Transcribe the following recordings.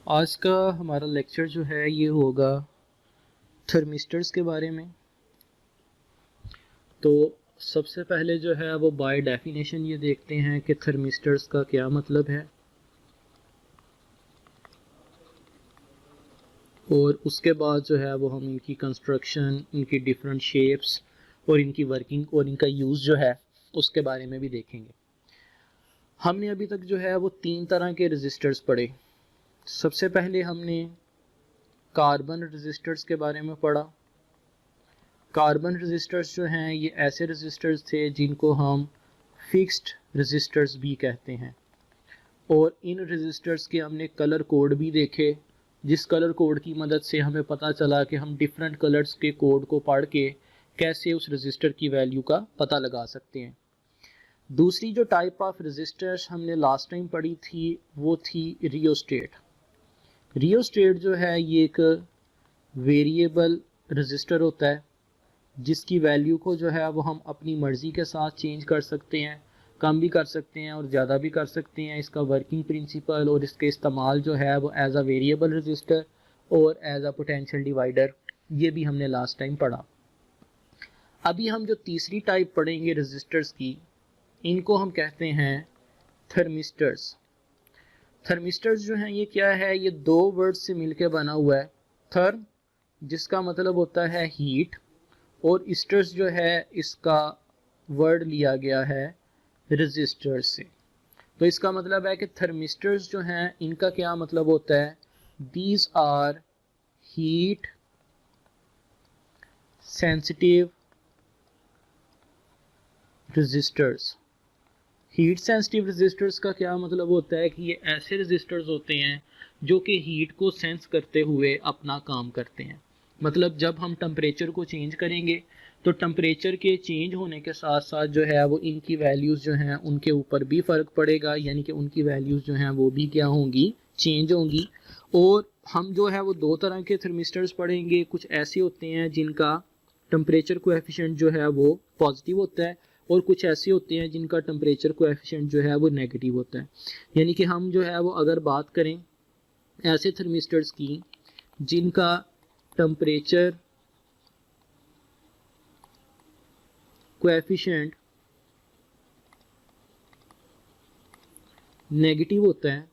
आज का हमारा लेक्चर जो है ये होगा थर्मिस्टर्स के बारे में। तो सबसे पहले जो है वो बाय डेफिनेशन ये देखते हैं कि थर्मिस्टर्स का क्या मतलब है, और उसके बाद जो है वो हम इनकी कंस्ट्रक्शन, इनकी डिफरेंट शेप्स और इनकी वर्किंग और इनका यूज़ जो है उसके बारे में भी देखेंगे। हमने अभी तक जो है वो 3 तरह के रेजिस्टर्स पढ़े। सबसे पहले हमने कार्बन रेजिस्टर्स के बारे में पढ़ा। कार्बन रेजिस्टर्स जो हैं ये ऐसे रेजिस्टर्स थे जिनको हम फिक्स्ड रेजिस्टर्स भी कहते हैं, और इन रेजिस्टर्स के हमने कलर कोड भी देखे, जिस कलर कोड की मदद से हमें पता चला कि हम डिफरेंट कलर्स के कोड को पढ़ के कैसे उस रेजिस्टर की वैल्यू का पता लगा सकते हैं। दूसरी जो टाइप ऑफ रेजिस्टर्स हमने लास्ट टाइम पढ़ी थी वो थी रियोस्टेट। रियोस्टेट जो है ये एक वेरिएबल रेजिस्टर होता है जिसकी वैल्यू को जो है वो हम अपनी मर्ज़ी के साथ चेंज कर सकते हैं, कम भी कर सकते हैं और ज़्यादा भी कर सकते हैं। इसका वर्किंग प्रिंसिपल और इसके इस्तेमाल जो है वो एज अ वेरिएबल रजिस्टर और एज अ पोटेंशियल डिवाइडर, ये भी हमने लास्ट टाइम पढ़ा। अभी हम जो तीसरी टाइप पढ़ेंगे रजिस्टर्स की, इनको हम कहते हैं थर्मिस्टर्स। थर्मिस्टर्स जो हैं ये क्या है, ये 2 वर्ड से मिलकर बना हुआ है। थर्म जिसका मतलब होता है हीट, और स्टर्स जो है इसका वर्ड लिया गया है रेजिस्टर्स से। तो इसका मतलब है कि थर्मिस्टर्स जो हैं इनका क्या मतलब होता है, these are heat sensitive resistors. Heat sensitive resistors का क्या मतलब होता है कि ये ऐसे रेजिस्टर्स होते हैं जो कि हीट को सेंस करते हुए अपना काम करते हैं। मतलब जब हम टेम्परेचर को चेंज करेंगे तो टेम्परेचर के चेंज होने के साथ साथ जो है वो इनकी वैल्यूज़ जो हैं उनके ऊपर भी फ़र्क पड़ेगा, यानी कि उनकी वैल्यूज़ जो हैं वो भी क्या होंगी, चेंज होंगी। और हम जो है वो 2 तरह के थर्मिस्टर्स पढ़ेंगे। कुछ ऐसे होते हैं जिनका टेम्परेचर कोएफिशिएंट जो है वो पॉजिटिव होता है, और कुछ ऐसे होते हैं जिनका टेम्परेचर कोएफिशिएंट जो है वो नेगेटिव होता है। यानी कि हम जो है वो अगर बात करें ऐसे थर्मिस्टर्स की जिनका टेम्परेचर कोएफिशिएंट नेगेटिव होता है,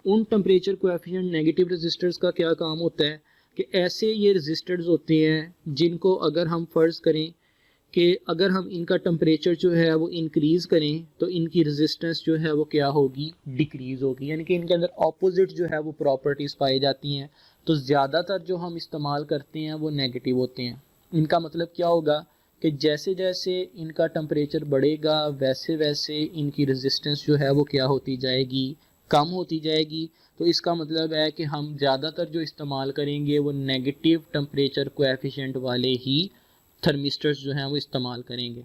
उन टेम्परेचर कोएफिशिएंट नेगेटिव रेजिस्टर्स का क्या काम होता है कि ऐसे ये रेजिस्टर्स होते हैं जिनको अगर हम फ़र्ज़ करें कि अगर हम इनका टेम्परेचर जो है वो इंक्रीज़ करें तो इनकी रेजिस्टेंस जो है वो क्या होगी, डिक्रीज़ होगी। यानी कि इनके अंदर ऑपोजिट जो है वो प्रॉपर्टीज़ पाई जाती हैं। तो ज़्यादातर जो हम इस्तेमाल करते हैं वो नेगेटिव होते हैं। इनका मतलब क्या होगा कि जैसे जैसे इनका टेम्परेचर बढ़ेगा वैसे वैसे इनकी रेजिस्टेंस जो है वो क्या होती जाएगी, कम होती जाएगी। तो इसका मतलब है कि हम ज़्यादातर जो इस्तेमाल करेंगे वो नेगेटिव टेम्परेचर कोएफिशिएंट वाले ही थर्मिस्टर्स जो हैं वो इस्तेमाल करेंगे।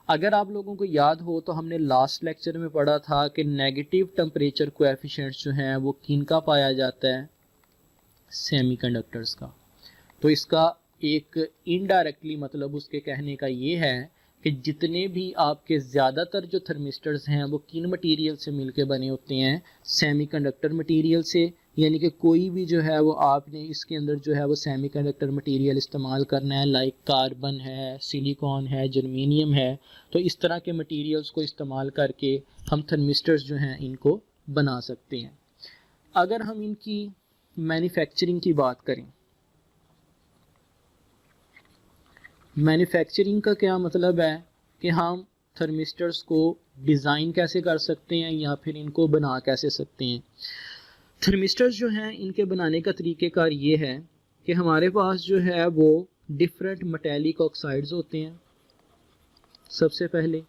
अगर आप लोगों को याद हो तो हमने लास्ट लेक्चर में पढ़ा था कि नेगेटिव टेम्परेचर कोएफिशिएंट्स जो हैं वो किनका पाया जाता है, सेमीकंडक्टर्स का। तो इसका एक इनडायरेक्टली मतलब उसके कहने का ये है कि जितने भी आपके ज़्यादातर जो थर्मिस्टर्स हैं वो किन मटेरियल से मिलके बने होते हैं, सेमीकंडक्टर मटेरियल से। यानी कि कोई भी जो है वो आपने इसके अंदर जो है वो सेमीकंडक्टर मटेरियल इस्तेमाल करना है, लाइक कार्बन है, सिलिकॉन है, जर्मेनियम है। तो इस तरह के मटेरियल्स को इस्तेमाल करके हम थर्मिस्टर्स जो हैं इनको बना सकते हैं। अगर हम इनकी मैन्युफैक्चरिंग की बात करें, मैन्युफैक्चरिंग का क्या मतलब है कि हम थर्मिस्टर्स को डिज़ाइन कैसे कर सकते हैं या फिर इनको बना कैसे सकते हैं। थर्मिस्टर्स जो हैं इनके बनाने का तरीक़ेकार ये है कि हमारे पास जो है वो डिफरेंट मेटालिक ऑक्साइड्स होते हैं। सबसे पहले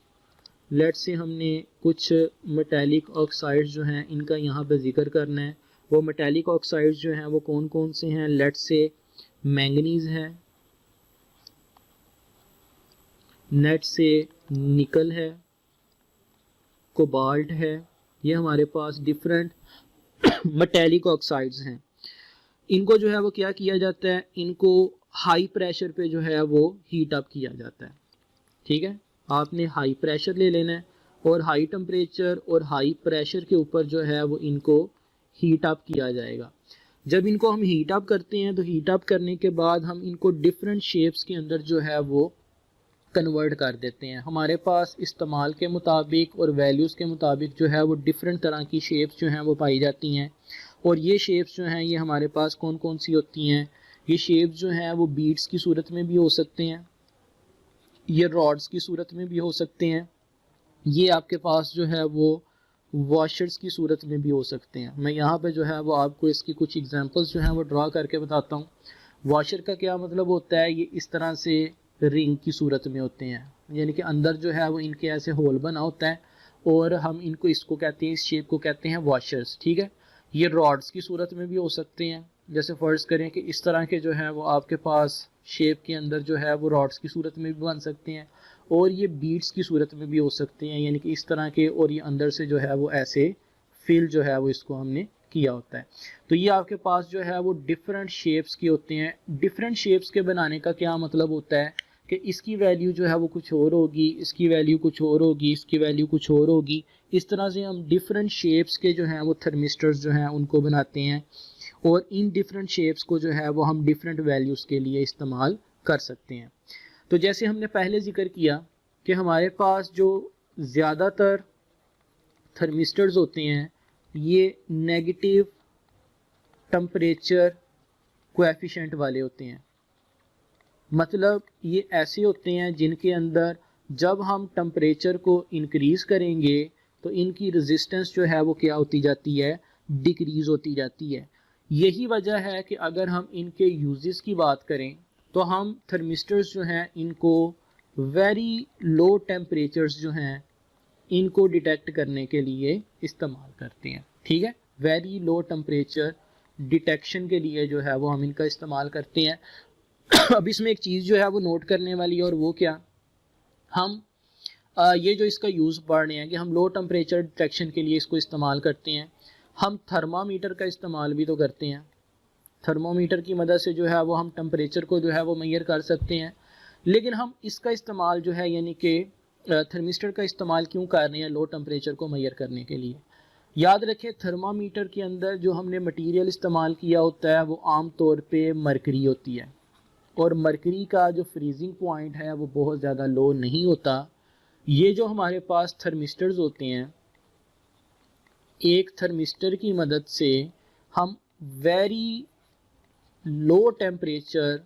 लेट से हमने कुछ मेटालिक ऑक्साइड्स जो हैं इनका यहाँ पे जिक्र करना है। वो मेटालिक ऑक्साइड्स जो हैं वो कौन कौन से हैं, लेट से मैंगनीज़ है, नेट से निकल है, कोबाल्ट है। ये हमारे पास डिफरेंट मेटालिक ऑक्साइड्स हैं। इनको जो है वो क्या किया जाता है, इनको हाई प्रेशर पे जो है वो हीट अप किया जाता है। ठीक है, आपने हाई प्रेशर ले लेना है और हाई टेम्परेचर और हाई प्रेशर के ऊपर जो है वो इनको हीट अप किया जाएगा। जब इनको हम हीट अप करते हैं तो हीट अप करने के बाद हम इनको डिफरेंट शेप्स के अंदर जो है वो कन्वर्ट कर देते हैं। हमारे पास इस्तेमाल के मुताबिक और वैल्यूज़ के मुताबिक जो है वो डिफरेंट तरह की शेप्स जो हैं वो पाई जाती हैं। और ये शेप्स जो हैं ये हमारे पास कौन कौन सी होती हैं? ये शेप्स जो हैं वो बीड्स की सूरत में भी हो सकते हैं, ये रॉड्स की सूरत में भी हो सकते हैं, ये आपके पास जो है वो वॉशर्स की सूरत में भी हो सकते हैं। मैं यहाँ पे जो है वो आपको इसकी कुछ एग्जांपल्स जो हैं वो ड्रा करके बताता हूँ। वॉशर का क्या मतलब होता है? ये इस तरह से रिंग की सूरत में होते हैं, यानी कि अंदर जो है वो इनके ऐसे होल बना होता है और हम इनको इसको कहते हैं, इस शेप को कहते हैं वॉशर्स। ठीक है, ये रॉड्स की सूरत में भी हो सकते हैं। जैसे फ़र्ज़ करें कि इस तरह के जो है वो आपके पास शेप के अंदर जो है वो रॉड्स की सूरत में भी बन सकते हैं और ये बीड्स की सूरत में भी हो सकते हैं, यानी कि इस तरह के, और ये अंदर से जो है वो ऐसे फिल जो है वो इसको हमने किया होता है। तो ये आपके पास जो है वो डिफरेंट शेप्स के होते हैं। डिफरेंट शेप्स के बनाने का क्या मतलब होता है कि इसकी वैल्यू जो है वो कुछ और होगी, इसकी वैल्यू कुछ और होगी, इसकी वैल्यू कुछ और होगी। इस तरह से हम डिफरेंट शेप्स के जो हैं वो थर्मिस्टर्स जो हैं उनको बनाते हैं और इन डिफरेंट शेप्स को जो है वो हम डिफरेंट वैल्यूज़ के लिए इस्तेमाल कर सकते हैं। तो जैसे हमने पहले जिक्र किया कि हमारे पास जो ज़्यादातर थर्मिस्टर्स होते हैं ये नेगेटिव टेम्परेचर कोएफिशिएंट वाले होते हैं। मतलब ये ऐसे होते हैं जिनके अंदर जब हम टेम्परेचर को इंक्रीज़ करेंगे तो इनकी रेजिस्टेंस जो है वो क्या होती जाती है? डिक्रीज़ होती जाती है। यही वजह है कि अगर हम इनके यूजेस की बात करें तो हम थर्मिस्टर्स जो हैं इनको वेरी लो टेम्परेचर्स जो हैं इनको डिटेक्ट करने के लिए इस्तेमाल करते हैं। ठीक है, वेरी लो टेम्परेचर डिटेक्शन के लिए जो है वो हम इनका इस्तेमाल करते हैं। अब इसमें एक चीज़ जो है वो नोट करने वाली है, और वो क्या, हम ये जो इसका यूज़ पढ़ रहे हैं कि हम लो टेम्परेचर डिटेक्शन के लिए इसको इस्तेमाल करते हैं। हम थर्मामीटर का इस्तेमाल भी तो करते हैं। थर्मोमीटर की मदद से जो है वो हम टेम्परेचर को जो है वो मेजर कर सकते हैं। लेकिन हम इसका इस्तेमाल जो है यानी कि थर्मिस्टर का इस्तेमाल क्यों कर रहे हैं लो टेम्परेचर को मेजर करने के लिए? याद रखें, थर्मामीटर के अंदर जो हमने मटेरियल इस्तेमाल किया होता है वो आम तौर पे मरकरी होती है, और मरकरी का जो फ्रीजिंग पॉइंट है वो बहुत ज़्यादा लो नहीं होता। ये जो हमारे पास थर्मिस्टर्स होते हैं, एक थर्मिस्टर की मदद से हम वेरी लो टेम्परेचर,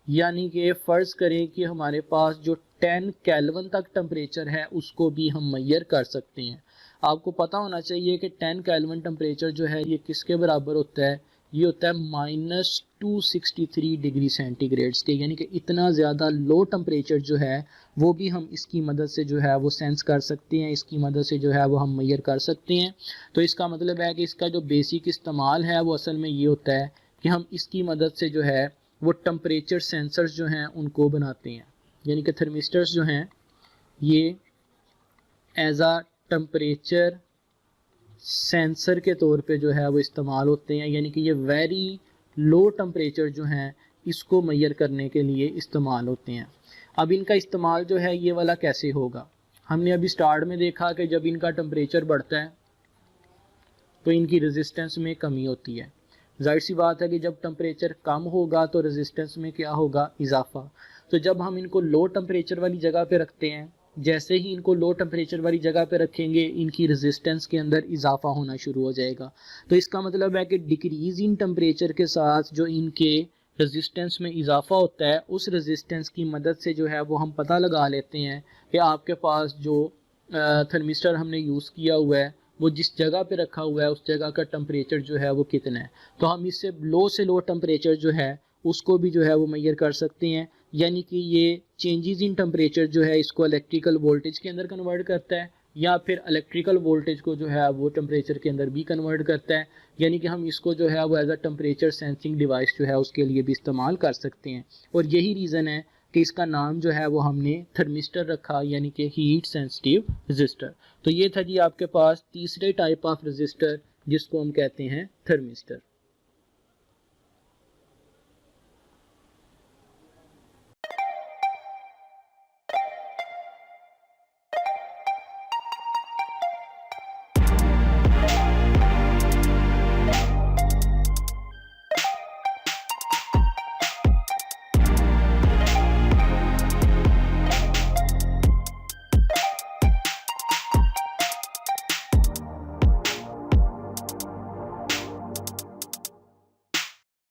यानी कि फ़र्ज़ करें कि हमारे पास जो 10 केल्विन तक टेम्परेचर है उसको भी हम मेजर कर सकते हैं। आपको पता होना चाहिए कि 10 केल्विन टेम्परेचर जो है ये किसके बराबर होता है? ये होता है -263 डिग्री सेंटीग्रेड्स के, यानी कि इतना ज़्यादा लो टेम्परेचर जो है वो भी हम इसकी मदद से जो है वो सेंस कर सकते हैं, इसकी मदद से जो है वो हम मेजर कर सकते हैं। तो इसका मतलब है कि इसका जो बेसिक इस्तेमाल है वो असल में ये होता है कि हम इसकी मदद से जो है वो टेम्परेचर सेंसर्स जो हैं उनको बनाते हैं, यानी कि थर्मिस्टर्स जो हैं ये एज आ टेम्परेचर सेंसर के तौर पे जो है वो इस्तेमाल होते हैं, यानी कि ये वेरी लो टेम्परेचर जो हैं इसको मेजर करने के लिए इस्तेमाल होते हैं। अब इनका इस्तेमाल जो है ये वाला कैसे होगा? हमने अभी स्टार्ट में देखा कि जब इनका टेम्परेचर बढ़ता है तो इनकी रेजिस्टेंस में कमी होती है। जाहिर सी बात है कि जब टेम्परेचर कम होगा तो रेजिस्टेंस में क्या होगा? इजाफा। तो जब हम इनको लो टेम्परेचर वाली जगह पे रखते हैं, जैसे ही इनको लो टेम्परेचर वाली जगह पे रखेंगे इनकी रेजिस्टेंस के अंदर इजाफा होना शुरू हो जाएगा। तो इसका मतलब है कि डिक्रीज इन टेम्परेचर के साथ जो इनके रेजिस्टेंस में इजाफा होता है, उस रेजिस्टेंस की मदद से जो है वो हम पता लगा लेते हैं कि आपके पास जो थर्मिस्टर हमने यूज़ किया हुआ है वो जिस जगह पे रखा हुआ है उस जगह का टेम्परेचर जो है वो कितना है। तो हम इससे लो से लो टेम्परेचर जो है उसको भी जो है वो मेजर कर सकते हैं, यानी कि ये चेंजेस इन टेम्परेचर जो है इसको इलेक्ट्रिकल वोल्टेज के अंदर कन्वर्ट करता है, या फिर इलेक्ट्रिकल वोल्टेज को जो है वो टेम्परेचर के अंदर भी कन्वर्ट करता है, यानी कि हम इसको जो है वो as a temperature sensing device जो है उसके लिए भी इस्तेमाल कर सकते हैं। और यही रीज़न है कि इसका नाम जो है वो हमने थर्मिस्टर रखा, यानी कि हीट सेंसिटिव रजिस्टर। तो ये था जी आपके पास तीसरे टाइप ऑफ रजिस्टर जिसको हम कहते हैं थर्मिस्टर।